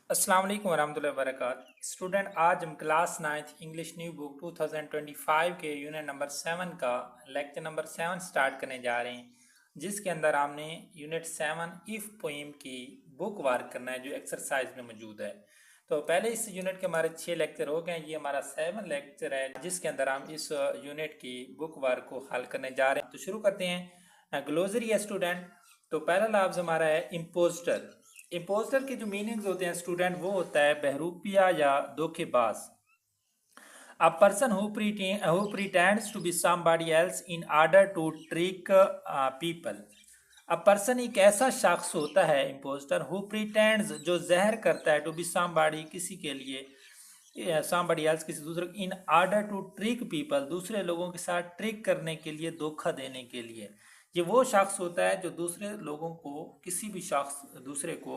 अस्सलाम वालेकुम वरहमतुल्लाहि वबरकातुहू। स्टूडेंट, आज हम class 9th English new book 2025 के यूनिट नंबर 7 का लेक्चर नंबर 7 स्टार्ट करने जा रहे हैं, जिसके अंदर हमने यूनिट 7 इफ़ पोइम की बुक वर्क करना है जो एक्सरसाइज में मौजूद है। तो पहले इस यूनिट के हमारे 6 लेक्चर हो गए हैं। ये हमारा 7 लेक्चर है जिसके अंदर हम इस यूनिट की बुक वर्क को हल करने जा रहे हैं। तो शुरू करते हैं। ग्लोसरी है स्टूडेंट। तो पहला लफ्ज़ हमारा है इम्पोस्टर। इम्पोस्टर के जो मीनिंग्स होते हैं स्टूडेंट, वो होता है बहरूपिया या धोखेबाज। A person who pretends to be somebody else in order to trick people. A person एक ऐसा शख्स होता है इम्पोस्टर, who pretends जो जहर करता है, to be somebody किसी के लिए, somebody else किसी दूसरे, in order to trick people दूसरे लोगों के साथ ट्रिक करने के लिए, धोखा देने के लिए। ये वो शख्स होता है जो दूसरे लोगों को, किसी भी शख्स दूसरे को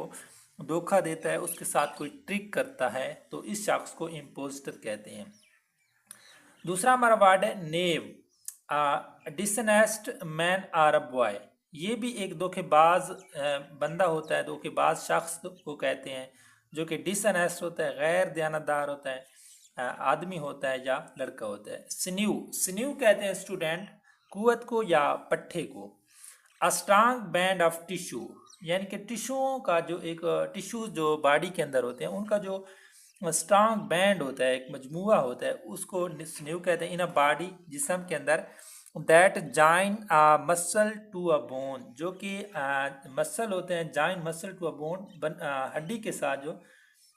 धोखा देता है, उसके साथ कोई ट्रिक करता है, तो इस शख्स को इम्पोस्टर कहते हैं। दूसरा हमारा वर्ड है नेव। डिसनेस्ट मैन आर अ बॉय। ये भी एक धोखेबाज बंदा होता है, धोखेबाज शख्स को कहते हैं, जो कि डिसनेस्ट होता है, गैर दयानतदार होता है, आदमी होता है या लड़का होता है। स्न्यू, स्न्यू कहते हैं स्टूडेंट कुवत को या पट्ठे को। A strong band of tissue, यानी कि टिश्यूओं का जो एक टिश्यू जो बॉडी के अंदर होते हैं, उनका जो स्ट्रांग बैंड होता है, एक मजमुआ होता है, उसको स्न्यू कहते हैं। इन अ बॉडी, जिस्म के अंदर, that join muscle to a bone, जो कि मसल होते हैं, join muscle to a bone, हड्डी के साथ जो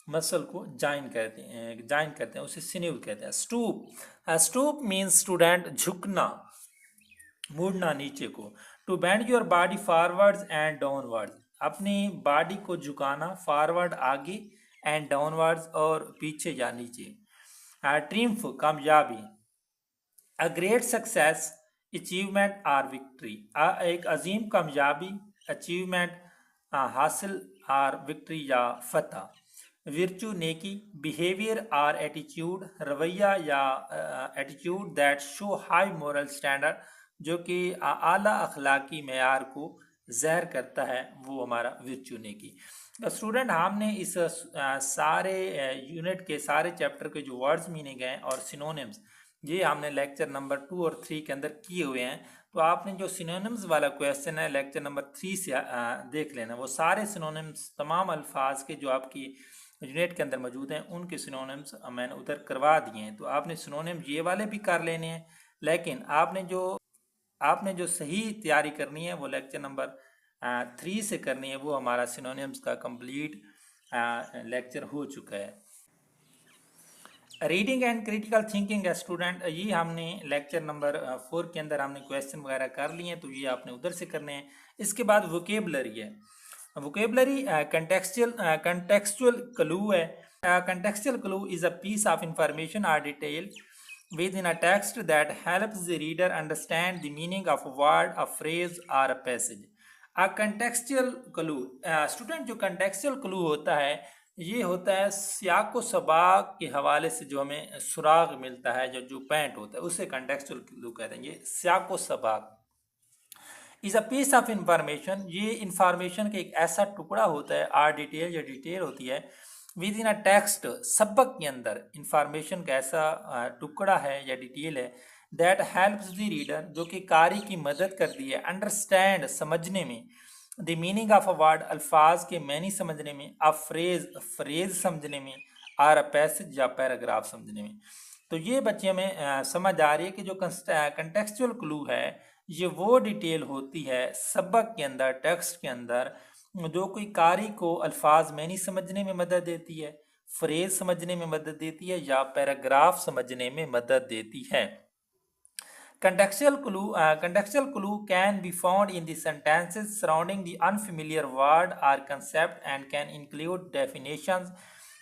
मसल को ज्वाइन करते हैं उसे स्न्यू कहते हैं। स्टूप, स्टूप मीन्स स्टूडेंट झुकना, मुड़ना नीचे को। To bend your body forwards and downwards, अपनी बॉडी को झुकाना, फॉरवर्ड आगे, एंड डाउनवर्ड्स और पीछे या नीचे। ट्रिम्फ कामयाबी। A great success, achievement or victory, एक अजीम कामयाबी, अचीवमेंट हासिल, आर विक्ट्री या फतह। विर्चू नेकी, बिहेवियर आर एटीट्यूड, रवैया या attitude that show high moral standard, जो कि आला अखलाकी मेयार को ज़हर करता है, वो हमारा विर्चू नेकी। तो स्टूडेंट, हमने इस सारे यूनिट के सारे चैप्टर के जो वर्ड्स मीनिंग हैं और सिनोनिम्स, ये हमने लेक्चर नंबर 2 और 3 के अंदर किए हुए हैं। तो आपने जो सिनोनिम्स वाला क्वेश्चन है लेक्चर नंबर 3 से देख लेना। वो सारे सिनोनिम्स, तमाम अल्फाज के जो आपकी यूनिट के अंदर मौजूद हैं, उनके सिनोनिम्स मैंने उधर करवा दिए हैं। तो आपने सिनोनिम्स ये वाले भी कर लेने हैं, लेकिन आपने जो सही तैयारी करनी है वो लेक्चर नंबर 3 से करनी है। वो हमारा सिनोनिम्स का कंप्लीट लेक्चर हो चुका है। रीडिंग एंड क्रिटिकल थिंकिंग है स्टूडेंट, ये हमने लेक्चर नंबर 4 के अंदर हमने क्वेश्चन वगैरह कर लिए हैं, तो ये आपने उधर से करने हैं। इसके बाद वोकेबलरी है। वोकेबलरी कंटेक्सचुअल क्लू है। Contextual clue is a piece of information और detail within a text that helps the reader understand the meaning of a word, a phrase or a passage. A contextual clue, student, जो contextual clue होता है, ये होता है सियाक व सबाक के हवाले से जो हमें सुराग मिलता है, जो पैंट होता है, उसे contextual clue कहते हैं। ये सियाक व सबाक is a piece of information, ये इंफॉर्मेशन का एक ऐसा टुकड़ा होता है, आर डिटेल या डिटेल होती है, विद इन अ टेक्स्ट, सबक के अंदर इंफॉर्मेशन का ऐसा टुकड़ा है या डिटेल है, दैट हेल्प्स द रीडर, जो कि कारी की मदद करती है, अंडरस्टैंड समझने में, the meaning of a word, अल्फाज के मैनी समझने में, अ फ्रेज फ्रेज समझने में, और अ पैसेज या पैराग्राफ समझने में। तो ये बच्चे हमें समझ आ रही है कि जो कंटेक्सचुअल क्लू है, ये वो डिटेल होती है सबक के अंदर, टेक्स्ट के अंदर, जो कोई कारी को अल्फाज मैनी समझने में मदद देती है, फ्रेज समझने में मदद देती है, या पैराग्राफ समझने में मदद देती है। Contextual clue can be found in the sentences surrounding the unfamiliar word or concept and can include definitions,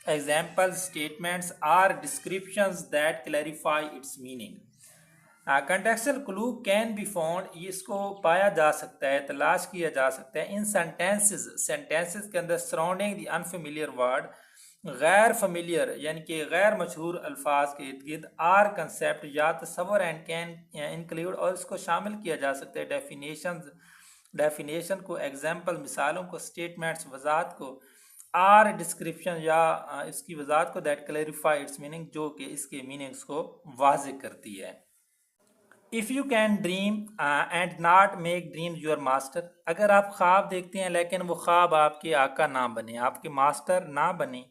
examples, statements, or descriptions that clarify its meaning. Contextual clue can be found, इसको पाया जा सकता है, तलाश किया जा सकता है, इन सेंटेंसेस, सेंटेंसेस के अंदर, सराउंडिंग द अनफेमिलियर वर्ड, गैर फमिलियर यानी कि गैर मशहूर अल्फाज के इर्द गिर्द, आर कंसेप्ट या तस्वर, एंड कैन इंक्लूड, और इसको शामिल किया जा सकता है, डेफिनेशन को, एग्जाम्पल मिसालों को, स्टेटमेंट्स वजाहत को, आर डिस्क्रिप्शन या इसकी वजाहत को दैट क्लैरिफाई इट्स मीनिंग, जो कि इसके मीनिंग्स को वाज़ेह करती है। If you can dream and not make dream your master, अगर आप ख्वाब देखते हैं लेकिन वो ख्वाब आपके आका ना बने, आपके मास्टर ना बने।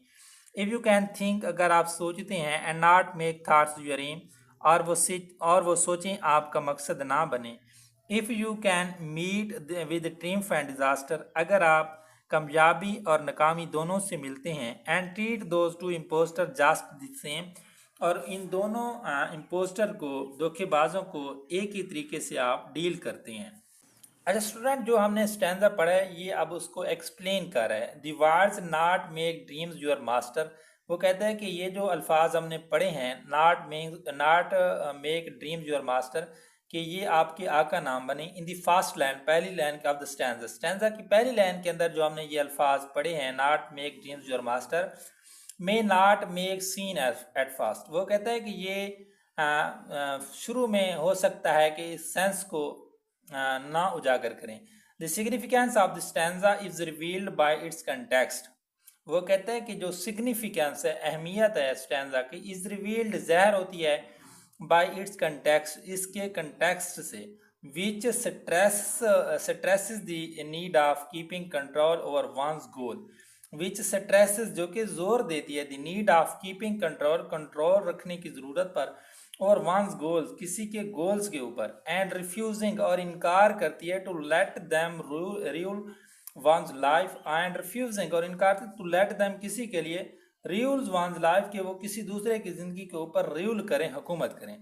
इफ़ यू कैन थिंक, अगर आप सोचते हैं, and not make thoughts your aim, और वो सोचें आपका मकसद ना बने। If you can meet with triumph and disaster, अगर आप कामयाबी और नाकामी दोनों से मिलते हैं। And treat those two impostor just the same, और इन दोनों इम्पोस्टर को, धोखेबाजों को एक ही तरीके से आप डील करते हैं। अच्छा स्टूडेंट, जो हमने स्टैंजा पढ़ा है ये अब उसको एक्सप्लेन कर रहा है। The words not make dreams your master, वो कहता है कि ये जो अल्फाज हमने पढ़े हैं, not make dreams your master, कि ये आपके आका नाम बने। इन दी फर्स्ट लाइन, पहली line of the stanza, stanza की पहली लाइन के अंदर जो हमने ये अल्फाज पढ़े हैं, not make dreams your master, may not make seen at first, वो कहता है कि ये शुरू में हो सकता है कि इस सेंस को ना उजागर करें। The significance of the stanza is revealed bye its context, वो कहते हैं कि जो सिग्निफिकेंस है, अहमियत है स्टैंजा की, इज रिवील्ड ज़ाहिर होती है बाय इट्स कंटेक्स्ट, इसके कंटेक्स्ट से, which stresses the need of keeping control over one's goal, which stresses जो कि जोर देती है, the need of keeping control, control रखने की ज़रूरत पर, और वंस गोल्स, किसी के गोल्स के ऊपर, एंड रिफ्यूजिंग, और इनकार करती है, to let them rule one's life, and refusing, और इनकार टू लेट दैम, किसी के लिए, रूल्स वंस लाइफ, के वो किसी दूसरे की ज़िंदगी के ऊपर रूल करें, हुकूमत करें।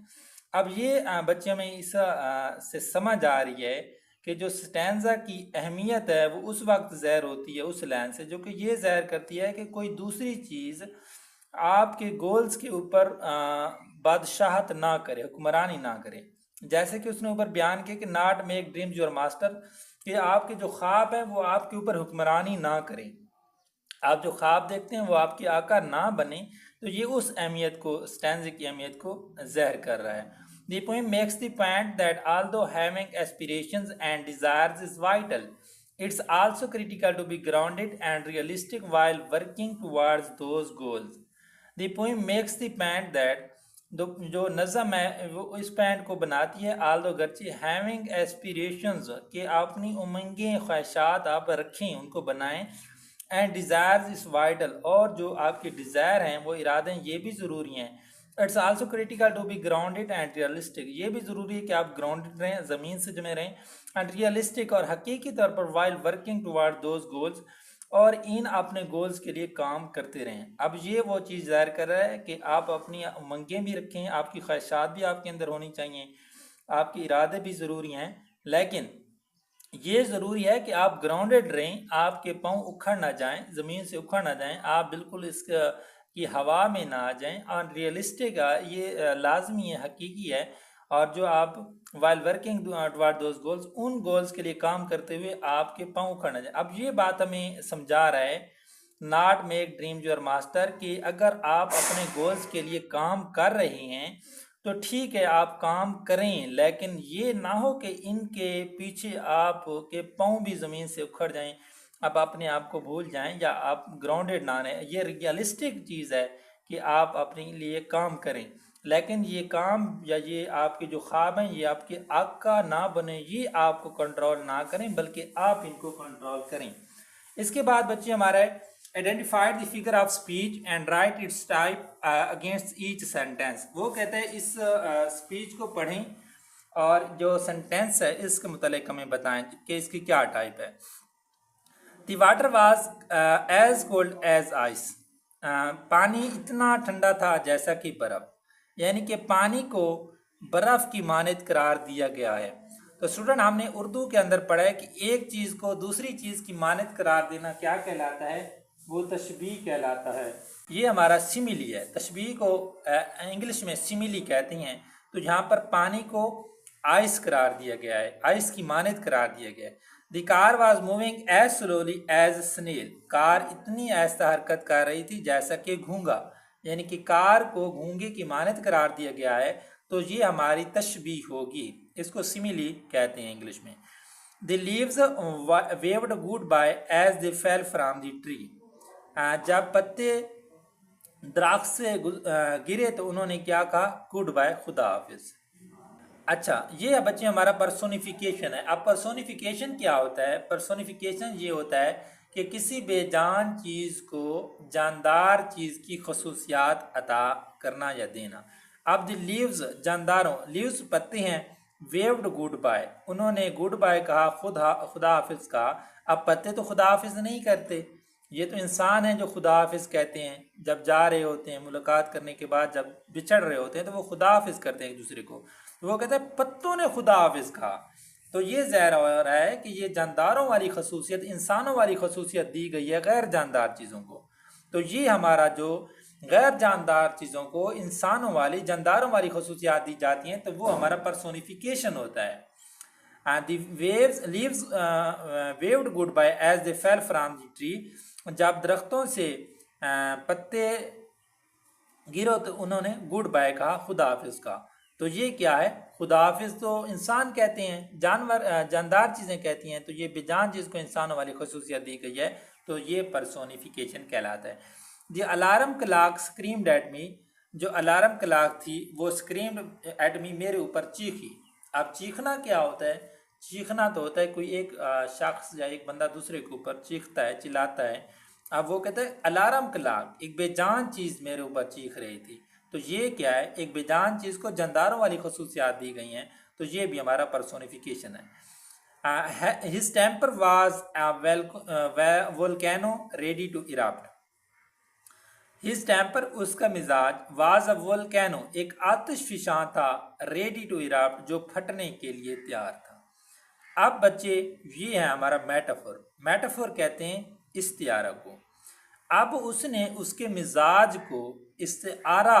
अब ये बच्चे में इस से समझ आ रही है कि जो स्टैंजा की अहमियत है वो उस वक्त ज़ाहिर होती है उस लाइन से, जो कि ये ज़ाहिर करती है कि कोई दूसरी चीज़ आपके गोल्स के ऊपर बादशाहत ना करे, हुक्मरानी ना करे। जैसे कि उसने ऊपर बयान किया कि not make dreams your master, कि आपके जो ख्वाब है वो आपके ऊपर हुक्मरानी ना करें, आप जो ख्वाब देखते हैं वो आपकी आका ना बने। तो ये उस अहमियत को, स्टैंजे की अहमियत को ज़ाहिर कर रहा है। The poem makes the point that although having aspirations and desires is vital, it's also critical to be grounded and realistic while working towards those goals. The poem makes the point that, जो नज़म है वो इस point को बनाती है, although गर्चे having aspirations, कि अपनी उमंगें, ख्वाहिशात आप रखें, उनको बनाएं, एंड डिज़ायर्स इज़ वाइटल, और जो आपके डिज़ायर हैं वो इरादे हैं ये भी ज़रूरी हैं। It's also critical to be grounded and realistic, ये भी ज़रूरी है कि आप ग्राउंडेड रहें, ज़मीन से जमे रहें, एंड रियलिस्टिक, और हकीकी तौर पर, while working toward those goals, और इन अपने गोल्स के लिए काम करते रहें। अब ये वो चीज़ ज़ाहिर कर रहा है कि आप अपनी उमंगें भी रखें, आपकी ख्वाहिशात भी आपके अंदर होनी चाहिए, आपके इरादे भी ज़रूरी हैं, लेकिन ये ज़रूरी है कि आप ग्राउंडेड रहें, आपके पाँव उखड़ ना जाएं, ज़मीन से उखड़ ना जाएं, आप बिल्कुल इस की हवा में ना आ जाएं, और रियलिस्टिक ये लाजमी है, हकीकी है। और जो आप while working toward those goals, उन गोल्स के लिए काम करते हुए आपके पाँव उखड़ ना जाए। अब ये बात हमें समझा रहा है not make dream your master, कि अगर आप अपने गोल्स के लिए काम कर रहे हैं तो ठीक है, आप काम करें, लेकिन ये ना हो कि इनके पीछे आप के पाँव भी ज़मीन से उखड़ जाएं, आप अपने आप को भूल जाएं, या आप ग्राउंडेड ना रहें। ये रियलिस्टिक चीज़ है कि आप अपने लिए काम करें, लेकिन ये काम या ये आपके जो ख्वाब हैं ये आपके आका ना बने, ये आपको कंट्रोल ना करें, बल्कि आप इनको कंट्रोल करें। इसके बाद बच्चे हमारा identified the figure of speech and right it's type against each sentence, वो कहते हैं इस स्पीच को पढ़ें और जो सेंटेंस है इसके मुतालिक हमें बताएं कि इसकी क्या टाइप है। The water was as cold as ice, पानी इतना ठंडा था जैसा कि बर्फ़, यानी कि पानी को बर्फ़ की मानद करार दिया गया है। तो स्टूडेंट, हमने उर्दू के अंदर पढ़ा है कि एक चीज़ को दूसरी चीज़ की मानद करार देना क्या कहलाता है, वो तशबीह कहलाता है। ये हमारा सिमिली है, तशबीह को इंग्लिश में सिमिली कहते हैं। तो यहाँ पर पानी को आइस करार दिया गया है, आइस की मानद करार दिया गया है। The car was moving as slowly as snail, car इतनी आहिस्ता हरकत कर रही थी जैसा कि घूंगा, यानी कि कार को घूंगे की मानद करार दिया गया है। तो ये हमारी तशबीह होगी, इसको सिमिली कहते हैं इंग्लिश में। The leaves waved goodbye as they fell from the tree, जब पत्ते दरख्त से गिरे तो उन्होंने क्या कहा, गुड बाय, खुदा हाफिज। अच्छा, ये है बच्चे हमारा पर्सोनिफिकेशन है। अब पर्सोनिफिकेशन क्या होता है? पर्सोनिफिकेशन ये होता है कि किसी बेजान चीज़ को जानदार चीज़ की खसूसियात अता करना या देना। अब द लीव्स, जानदारों, लीव्स पत्ते हैं, वेव्ड गुड बाय, उन्होंने गुड बाय कहा, खुदा हाफिज कहा। अब पत्ते तो खुदा हाफिज नहीं करते, ये तो इंसान हैं जो खुदा हाफिज कहते हैं। जब जा रहे होते हैं, मुलाकात करने के बाद जब बिछड़ रहे होते हैं तो वो खुदा हाफिज करते हैं एक दूसरे को, तो वो कहते हैं पत्तों ने खुदा हाफिज कहा। तो ये ज़ाहिर हो रहा है कि ये जानदारों वाली खसूसियत, इंसानों वाली खसूसियत दी गई है गैर जानदार चीज़ों को। तो ये हमारा जो गैर जानदार चीज़ों को इंसानों वाली, जानदारों वाली खसूसियात दी जाती हैं, तो वो हमारा पर्सोनिफिकेशन होता है। And the waves leaves waved goodbye as they fell from the tree. जब दरख्तों से पत्ते गिरो तो उन्होंने गुड बाय कहा, खुदा हाफिज का। तो ये क्या है? खुदा हाफिज तो इंसान कहते हैं, जानवर जानदार चीज़ें कहती हैं, तो ये बेजान चीज़ को इंसानों वाली खसूसियत दी गई है, तो ये पर्सोनिफिकेशन कहलाता है। The alarm clock screamed at me, जो अलार्म क्लॉक थी वो स्क्रीम्ड एट मी, मेरे ऊपर चीखी। अब चीखना क्या होता है? चीखना तो होता है कोई एक शख्स या एक बंदा दूसरे के ऊपर चीखता है, चिल्लाता है। अब वो कहते हैं अलार्म क्लॉक, एक बेजान चीज़ मेरे ऊपर चीख रही थी। तो ये क्या है? एक बेजान चीज़ को जानदारों वाली खसूसियात दी गई हैं, तो ये भी हमारा पर्सोनिफिकेशन है। His temper was volcano ready to erupt. His temper, उसका मिजाज, वाज अ वोल्केनो, एक आतिश फिशां था, रेडी टू इरप्ट, जो फटने के लिए तैयार था। अब बच्चे ये है हमारा मेटाफोर। मेटाफोर कहते हैं इस्तिआरा को। अब उसने उसके मिजाज को इस्तिआरा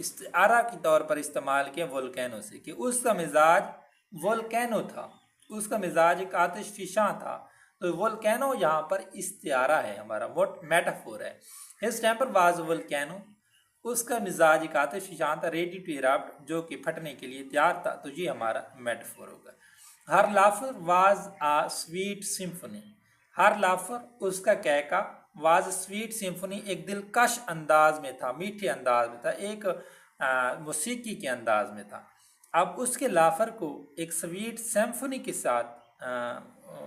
इस्तिआरा के तौर पर इस्तेमाल किया वोल्केनो से, कि उसका मिजाज वोल्केनो था, उसका मिजाज एक आतिश फिशां था। तो वोल्केनो यहाँ पर इस्तिआरा है, हमारा मेटाफोर है। हिज टेम्पर वाज वोल्केनो, उसका मिजाज एक आतिश फिशां था, रेडी टू इरप्ट, जो कि फटने के लिए तैयार था। तो ये हमारा मेटाफोर होगा। हर लाफर वाज आ स्वीट सिम्फनी, हर लाफर, उसका कहका, वाज स्वीट सिम्फनी, एक दिलकश अंदाज में था, मीठे अंदाज में था, एक मौसीकी के अंदाज में था। अब उसके लाफर को एक स्वीट सिम्फनी के साथ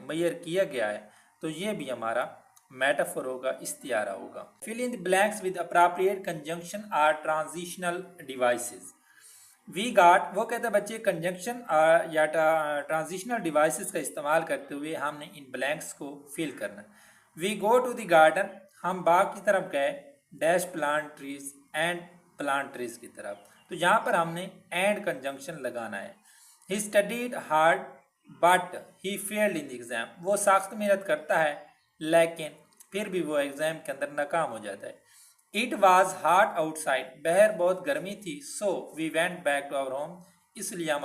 मैयर किया गया है, तो ये भी हमारा मेटाफोर होगा, इस्तिआरा होगा। Fill in the blanks with appropriate conjunction or transitional devices. We got, वो कहते हैं बच्चे कंजंक्शन या ट्रांजिशनल डिवाइसेस का इस्तेमाल करते हुए हमने इन ब्लैंक्स को फिल करना। We go to the garden, हम बाग की तरफ गए, dash plant trees, and plant trees की तरफ। तो यहाँ पर हमने एंड कंजंक्शन लगाना है। He studied hard but he failed in the exam, वो सख्त मेहनत करता है लेकिन फिर भी वो एग्जाम के अंदर नाकाम हो जाता है। इट वॉज हॉट आउटसाइड, बाहर बहुत गर्मी थी। So we went back to our home, इसलिए हम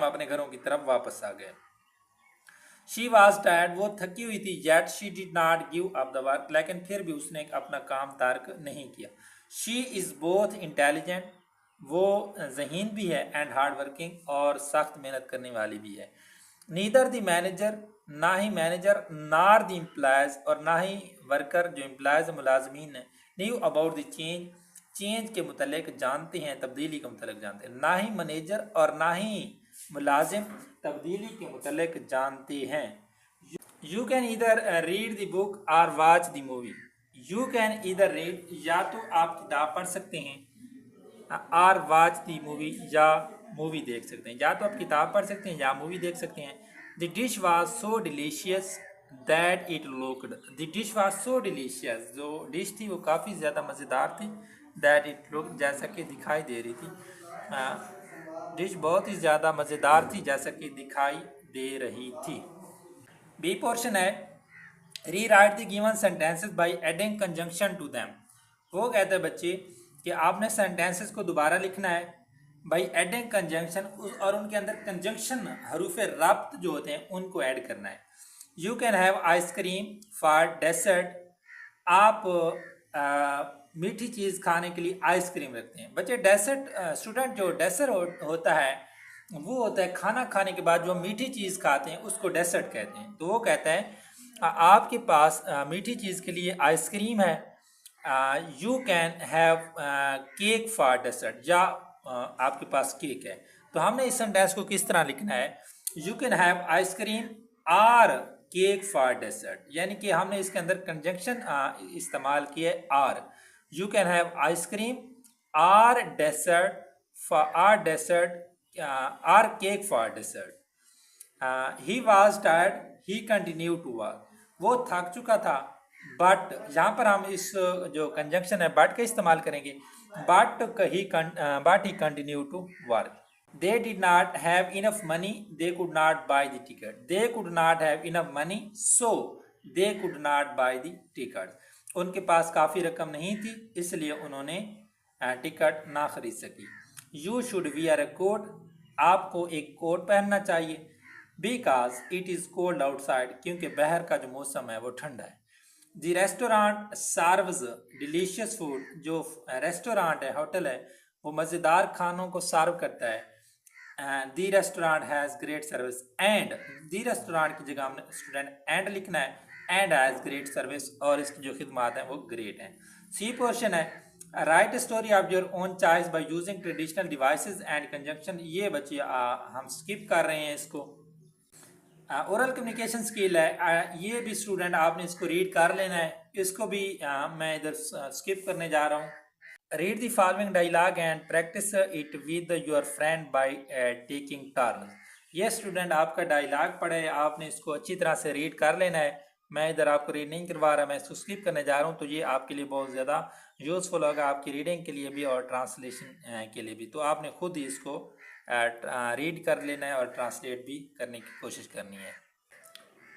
अपने घरों की तरफ वापस आ गए। शी वॉज टायर्ड, वो थकी हुई थी। Yet she did not give up the work, लेकिन फिर भी उसने अपना काम तर्क नहीं किया। शी इज़ बोथ इंटेलिजेंट, वो ज़हीन भी है, एंड हार्ड वर्किंग, और सख्त मेहनत करने वाली भी है। नीदर द मैनेजर, ना ही मैनेजर, नार द एम्प्लॉयज़, और ना ही वर्कर जो एम्प्लॉयज़ मुलाजमीन है, knew about the change, change के मुतल्लिक जानते हैं, तब्दीली के मुतल्लिक जानते हैं। ना ही मैनेजर और ना ही मुलाजिम तब्दीली के मुतल्लिक जानते हैं। You can either read the book और watch the movie. You can either read, या तो आप किताब पढ़ सकते हैं, और वॉच द मूवी, या मूवी देख सकते हैं। या तो आप किताब पढ़ सकते हैं या मूवी देख सकते हैं। The dish was so delicious that it looked, the dish was so delicious, जो डिश थी वो काफ़ी ज़्यादा मज़ेदार थी। दैट इट लुक्ड, जैसा कि दिखाई दे रही थी। डिश बहुत ही ज़्यादा मज़ेदार थी, जैसा कि दिखाई दे रही थी। बी पोर्शन है, rewrite the given sentences by adding conjunction to them. वो कहते हैं बच्चे कि आपने सेंटेंसेस को दोबारा लिखना है बाई एडिंग कंजंक्शन, और उनके अंदर कंजंक्शन हरूफ रब्त जो होते हैं उनको ऐड करना है। You can have ice cream for dessert, आप मीठी चीज़ खाने के लिए आइसक्रीम रखते हैं। बच्चे डेसर्ट, स्टूडेंट जो डेसर्ट होता है वो होता है खाना खाने के बाद जो मीठी चीज़ खाते हैं उसको डेसर्ट कहते हैं। तो वो कहता है आपके पास मीठी चीज़ के लिए आइसक्रीम है, you can have cake for dessert, या आपके पास केक है। तो हमने इस सेंटेंस को किस तरह लिखना है, you can have ice cream or cake for dessert, यानी कि हमने इसके अंदर कंजंक्शन इस्तेमाल किया है or. You can have ice cream or dessert for or dessert or cake for dessert. He was tired he continue to work, वो थक चुका था, बट यहाँ पर हम इस जो कंजंक्शन है बट का इस्तेमाल करेंगे, but he continue to work. They did not have enough money they could not buy the ticket, they could not have enough money so they could not buy the ticket, उनके पास काफ़ी रकम नहीं थी इसलिए उन्होंने टिकट ना खरीद सकी। You should wear a coat, आपको एक कोट पहनना चाहिए, because it is cold outside, क्योंकि बाहर का जो मौसम है वो ठंडा है। The restaurant serves delicious food, जो रेस्टोरेंट है होटल है वो मज़ेदार खानों को सर्व करता है। The restaurant has great service and, the restaurant की जगह हमने स्टूडेंट एंड लिखना है, एंड हैज़ ग्रेट सर्विस, और इसकी जो खिदमात हैं वो ग्रेट हैं। सी पोर्शन है right story of your own choice by using traditional devices and conjunction, ये बच्चे हम स्किप कर रहे हैं इसको। ओरल कम्युनिकेशन स्किल है, ये भी स्टूडेंट आपने इसको रीड कर लेना है, इसको भी मैं इधर स्किप करने जा रहा हूँ। Read the following dialogue and practise it with your friend by taking turn, ये स्टूडेंट आपका डायलॉग पढ़े, आपने इसको अच्छी तरह से रीड कर लेना है। मैं इधर आपको रीड नहीं करवा रहा, मैं इसको स्किप करने जा रहा हूँ, तो ये आपके लिए बहुत ज़्यादा यूज़फुल होगा, आपकी रीडिंग के लिए भी और ट्रांसलेशन के लिए भी। तो आपने खुद ही इसको रीड कर लेना है और ट्रांसलेट भी करने की कोशिश करनी है।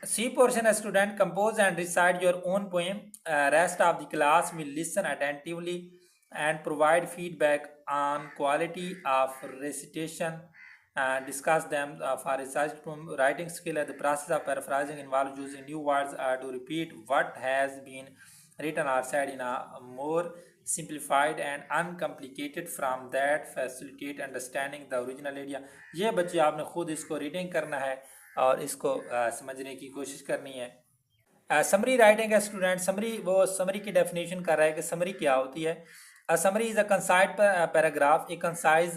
C portion student compose and recite your own poem, rest of the class will listen attentively and provide feedback on quality of recitation, discuss them for research writing skill. The process of paraphrasing involves using new words to repeat what has been written or said in a more simplified and uncomplicated from that facilitate understanding the original idea। ये बच्चे आपने खुद इसको reading करना है और इसको समझने की कोशिश करनी है। समरी राइटिंग है स्टूडेंट, समरी वो समरी की डेफिनेशन कर रहा है कि समरी क्या होती है। A summary is a concise paragraph, एक concise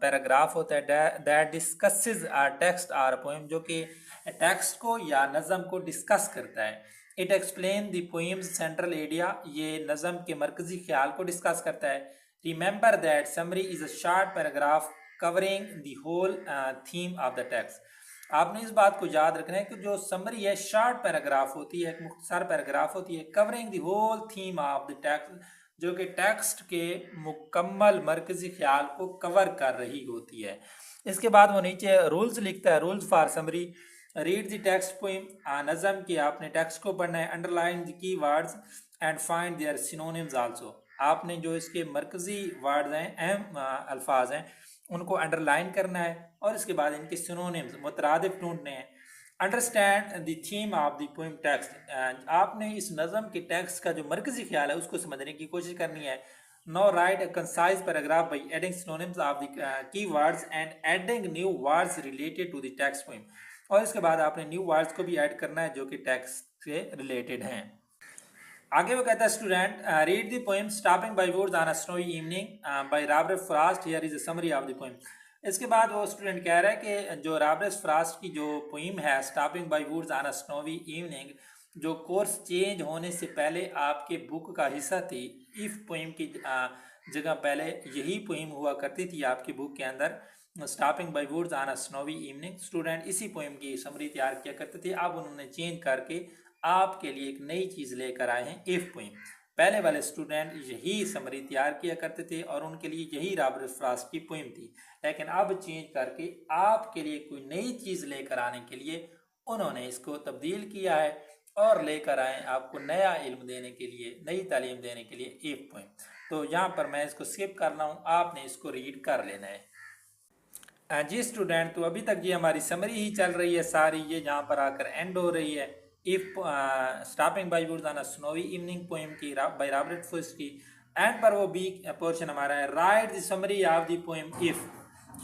पैराग्राफ होता है that discusses a text or a poem, जो कि टेक्स्ट को या नज़म को डिस्कस करता है। It explains the poem's central idea, ये नज़म के मरकजी ख्याल को डिस्कस करता है। Remember that summary is a short paragraph covering the whole theme of the text, आपने इस बात को याद रखना है कि जो समरी है शॉर्ट पैराग्राफ होती है, एक मुख्तसर पैराग्राफ होती है, covering the whole theme of the text, जो कि टेक्स्ट के मुकम्मल मरकजी ख्याल को कवर कर रही होती है। इसके बाद वो नीचे रूल्स लिखता है, rules for summary, read the text poem, नज़म के आपने टेक्स्ट को पढ़ना है, underline the key words and find their synonyms also, आपने जो इसके मरकजी वर्ड्स हैं, अहम अल्फाज हैं, उनको अंडरलाइन करना है और इसके बाद इनके सिनोनिम्स मुतरादिफ ढूंढने हैं। Understand the theme of the poem text, आपने इस नज़म के टेक्स्ट का जो मरकजी ख्याल है उसको समझने की कोशिश करनी है। Now write a concise paragraph by adding synonyms of the key words and adding new words related to the text poem, और इसके बाद आपने न्यू वर्ड्स को भी ऐड करना है जो कि टेक्स्ट से रिलेटेड हैं। आगे वो कहता है student read the poem stopping by words on a snowy evening by Robert Frost, here is a summary of the poem. इसके बाद वो स्टूडेंट कह रहा है कि जो रॉबर्ट फ्रॉस्ट की जो पोएम है stopping by words on a snowy evening, जो कोर्स चेंज होने से पहले आपके बुक का हिस्सा थी, इफ पोएम की जगह पहले यही पोएम हुआ करती थी आपकी बुक के अंदर, stopping by words on a snowy evening, student इसी पोएम की समरी तैयार किया करते थे। अब उन्होंने चेंज करके आपके लिए एक नई चीज़ लेकर आए हैं, इफ पोएम। पहले वाले स्टूडेंट यही समरी तैयार किया करते थे और उनके लिए यही रॉबर्ट फ्रॉस्ट की पोएम थी, लेकिन अब चेंज करके आपके लिए कोई नई चीज़ लेकर आने के लिए उन्होंने इसको तब्दील किया है और लेकर आए आपको नया इल्म देने के लिए, नई तालीम देने के लिए इफ पोएम। तो यहाँ पर मैं इसको स्किप कर रहा हूँ, आपने इसको रीड कर लेना है। जी स्टूडेंट, तो अभी तक ये हमारी समरी ही चल रही है सारी, ये यहाँ पर आकर एंड हो रही है। If stopping by words on a snowy evening poem की बाय रॉबर्ट फ्रॉस्ट की, एंड पर वो बी पोर्शन हमारा है right the summary of the poem if,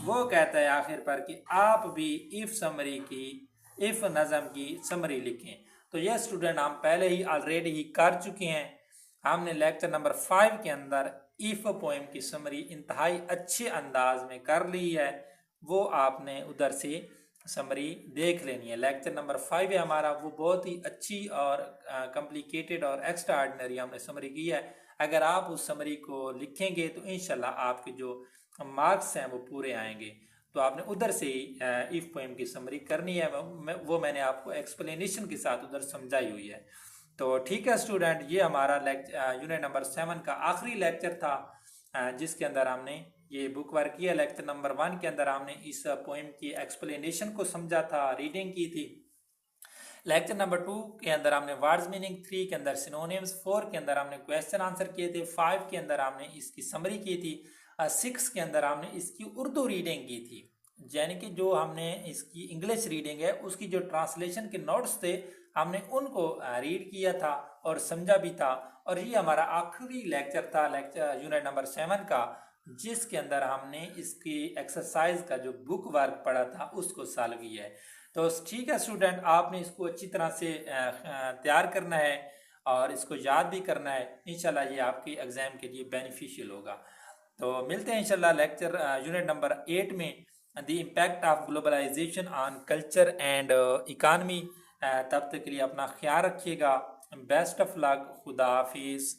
वो कहता है आखिर पर कि आप भी इफ समरी की, इफ नज़म की समरी लिखें। तो यह स्टूडेंट हम पहले ही ऑलरेडी ही कर चुके हैं। हमने लेक्चर नंबर 5 के अंदर इफ पोएम की समरी इंतहाई अच्छे अंदाज में कर ली है, वो आपने उधर से समरी देख लेनी है। लेक्चर नंबर 5 है हमारा, वो बहुत ही अच्छी और कॉम्प्लिकेटेड और एक्स्ट्रा ऑर्डिनरी हमने समरी की है। अगर आप उस समरी को लिखेंगे तो इंशाल्लाह आपके जो मार्क्स हैं वो पूरे आएंगे। तो आपने उधर से ही इफ पोएम की समरी करनी है, वो मैंने आपको एक्सप्लेनेशन के साथ उधर समझाई हुई है। तो ठीक है स्टूडेंट, ये हमारा यूनिट नंबर 7 का आखिरी लेक्चर था, जिसके अंदर हमने ये बुक वर्क किया। लेक्चर नंबर 1 के अंदर हमने इस पोएम की एक्सप्लेनेशन को समझा था, रीडिंग की थी। लेक्चर नंबर 2 के अंदर हमने वर्ड्स मीनिंग, 3 के अंदर सिनोनिम्स, 4 के अंदर हमने क्वेश्चन आंसर किए थे, 5 के अंदर हमने इसकी समरी की थी, 6 के अंदर हमने इसकी उर्दू रीडिंग की थी। यानी कि जो हमने इसकी इंग्लिश रीडिंग है उसकी जो ट्रांसलेशन के नोट्स थे हमने उनको रीड किया था और समझा भी था। और ये हमारा आखिरी लेक्चर था, लेक्चर यूनिट नंबर 7 का, जिसके अंदर हमने इसकी एक्सरसाइज का जो बुक वर्क पढ़ा था उसको सॉल्व किया है। तो ठीक है स्टूडेंट, आपने इसको अच्छी तरह से तैयार करना है और इसको याद भी करना है। इंशाल्लाह ये आपके एग्ज़ाम के लिए बेनिफिशियल होगा। तो मिलते हैं इंशाल्लाह लेक्चर यूनिट नंबर 8 में, the impact of globalization on culture and economy. तब तक के लिए अपना ख्याल रखिएगा। बेस्ट ऑफ लक, खुदा हाफिज़।